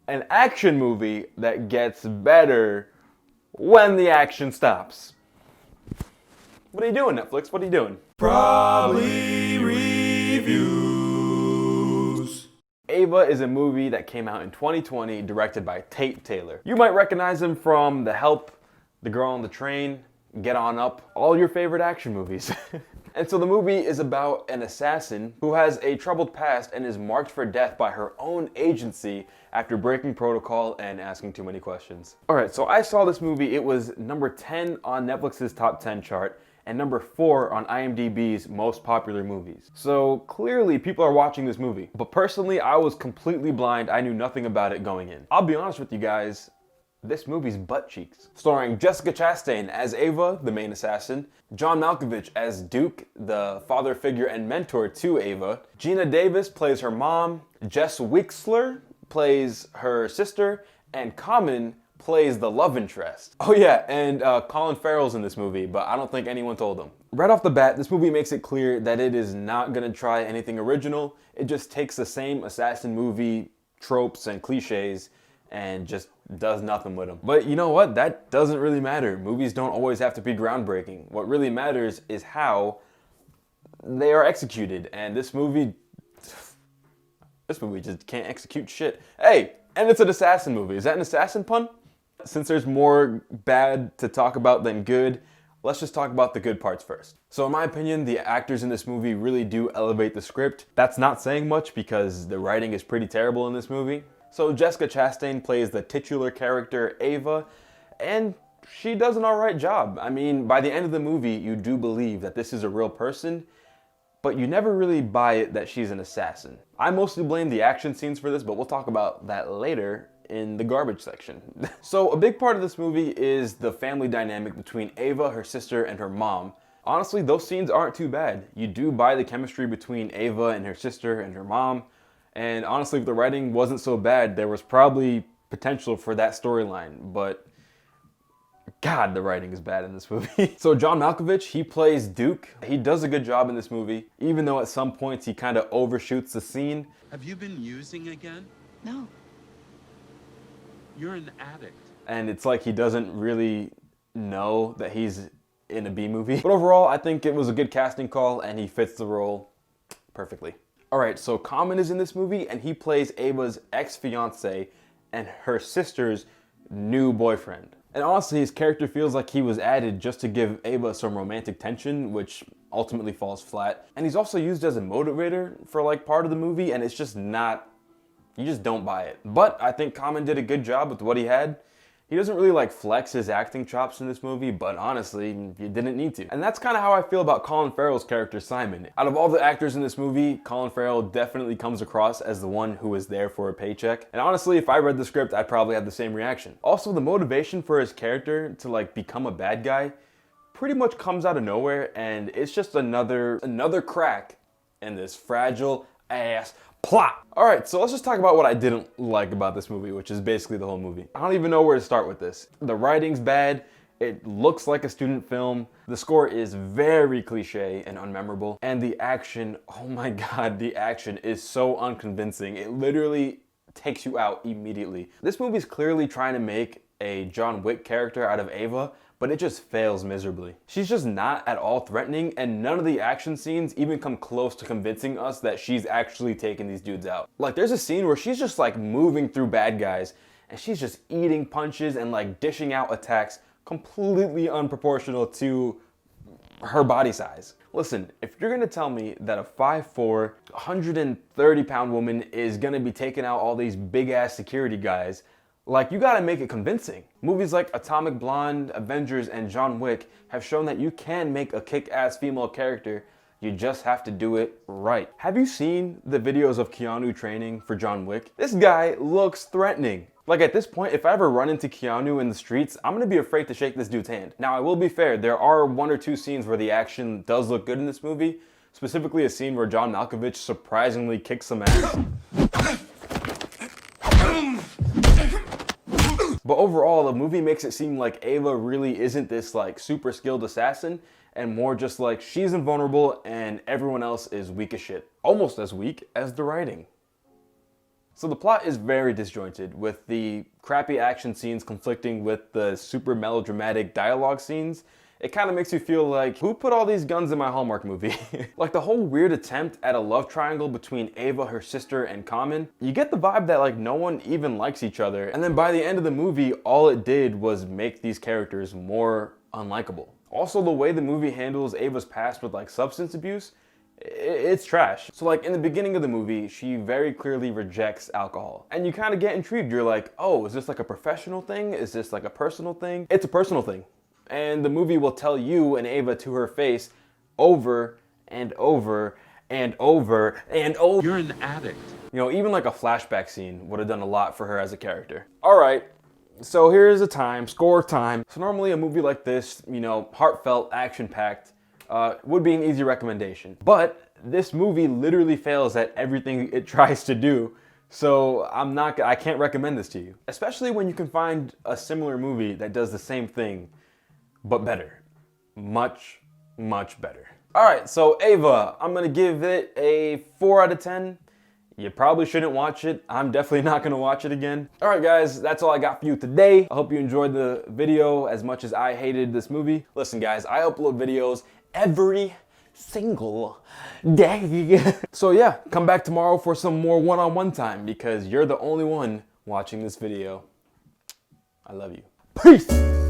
An action movie that gets better when the action stops. What are you doing, Netflix? What are you doing? Probably Reviews. Ava is a movie that came out in 2020, directed by Tate Taylor. You might recognize him from The Help, The Girl on the Train, Get On Up, all your favorite action movies. And so the movie is about an assassin who has a troubled past and is marked for death by her own agency after breaking protocol and asking too many questions. Alright, so I saw this movie. It was number 10 on Netflix's top 10 chart and number 4 on IMDb's most popular movies. So clearly people are watching this movie. But personally, I was completely blind. I knew nothing about it going in. I'll be honest with you guys, this movie's butt cheeks. Starring Jessica Chastain as Ava, the main assassin, John Malkovich as Duke, the father figure and mentor to Ava, Gina Davis plays her mom, Jess Weixler plays her sister, and Common plays the love interest. Oh yeah, and Colin Farrell's in this movie, but I don't think anyone told him. Right off the bat, this movie makes it clear that it is not gonna try anything original. It just takes the same assassin movie tropes and cliches and just does nothing with them. But you know what? That doesn't really matter. Movies don't always have to be groundbreaking. What really matters is how they are executed. And this movie just can't execute shit. Hey, and it's an assassin movie. Is that an assassin pun? Since there's more bad to talk about than good, let's just talk about the good parts first. So in my opinion, the actors in this movie really do elevate the script. That's not saying much because the writing is pretty terrible in this movie. So Jessica Chastain plays the titular character Ava, and she does an alright job. I mean, by the end of the movie, you do believe that this is a real person, but you never really buy it that she's an assassin. I mostly blame the action scenes for this, but we'll talk about that later in the garbage section. So a big part of this movie is the family dynamic between Ava, her sister, and her mom. Honestly, those scenes aren't too bad. You do buy the chemistry between Ava and her sister and her mom. And honestly, if the writing wasn't so bad, there was probably potential for that storyline, but God, the writing is bad in this movie. So John Malkovich, he plays Duke. He does a good job in this movie, even though at some points he kind of overshoots the scene. Have you been using again? No. You're an addict. And it's like he doesn't really know that he's in a B movie. But overall, I think it was a good casting call and he fits the role perfectly. Alright, so Common is in this movie and he plays Ava's ex-fiance and her sister's new boyfriend. And honestly, his character feels like he was added just to give Ava some romantic tension, which ultimately falls flat. And he's also used as a motivator for like part of the movie, and it's just not, you just don't buy it. But I think Common did a good job with what he had. He doesn't really like flex his acting chops in this movie, but honestly, you didn't need to. And that's kind of how I feel about Colin Farrell's character, Simon. Out of all the actors in this movie, Colin Farrell definitely comes across as the one who is there for a paycheck. And honestly, if I read the script, I'd probably have the same reaction. Also, the motivation for his character to like become a bad guy pretty much comes out of nowhere, and it's just another crack in this fragile ass plot. Alright, so let's just talk about what I didn't like about this movie, which is basically the whole movie. I don't even know where to start with this. The writing's bad, it looks like a student film, the score is very cliche and unmemorable, and the action, oh my god, the action is so unconvincing. It literally takes you out immediately. This movie's clearly trying to make a John Wick character out of Ava, but it just fails miserably. She's just not at all threatening, and none of the action scenes even come close to convincing us that she's actually taking these dudes out. Like, there's a scene where she's just like moving through bad guys, and she's just eating punches and like dishing out attacks completely unproportional to her body size. Listen, if you're gonna tell me that a 5'4", 130-pound woman is gonna be taking out all these big-ass security guys, like, you gotta make it convincing. Movies like Atomic Blonde, Avengers, and John Wick have shown that you can make a kick-ass female character, you just have to do it right. Have you seen the videos of Keanu training for John Wick? This guy looks threatening. Like, at this point, if I ever run into Keanu in the streets, I'm gonna be afraid to shake this dude's hand. Now, I will be fair, there are 1 or 2 scenes where the action does look good in this movie, specifically a scene where John Malkovich surprisingly kicks some ass. But overall, the movie makes it seem like Ava really isn't this like super skilled assassin, and more just like she's invulnerable and everyone else is weak as shit. Almost as weak as the writing. So the plot is very disjointed, with the crappy action scenes conflicting with the super melodramatic dialogue scenes. It kind of makes you feel like, who put all these guns in my Hallmark movie? Like the whole weird attempt at a love triangle between Ava, her sister, and Common. You get the vibe that like no one even likes each other. And then by the end of the movie, all it did was make these characters more unlikable. Also, the way the movie handles Ava's past with like substance abuse, it's trash. So like in the beginning of the movie, she very clearly rejects alcohol. And you kind of get intrigued. You're like, oh, is this like a professional thing? Is this like a personal thing? It's a personal thing. And the movie will tell you and Ava to her face over and over and over and over. You're an addict. You know, even like a flashback scene would have done a lot for her as a character. All right, so here's the time, score time. So normally a movie like this, you know, heartfelt, action-packed, would be an easy recommendation. But this movie literally fails at everything it tries to do. So I can't recommend this to you. Especially when you can find a similar movie that does the same thing, but better. Much, much better. All right, so Ava, I'm gonna give it a 4 out of 10. You probably shouldn't watch it. I'm definitely not gonna watch it again. All right, guys, that's all I got for you today. I hope you enjoyed the video as much as I hated this movie. Listen, guys, I upload videos every single day. So yeah, come back tomorrow for some more one-on-one time because you're the only one watching this video. I love you. Peace!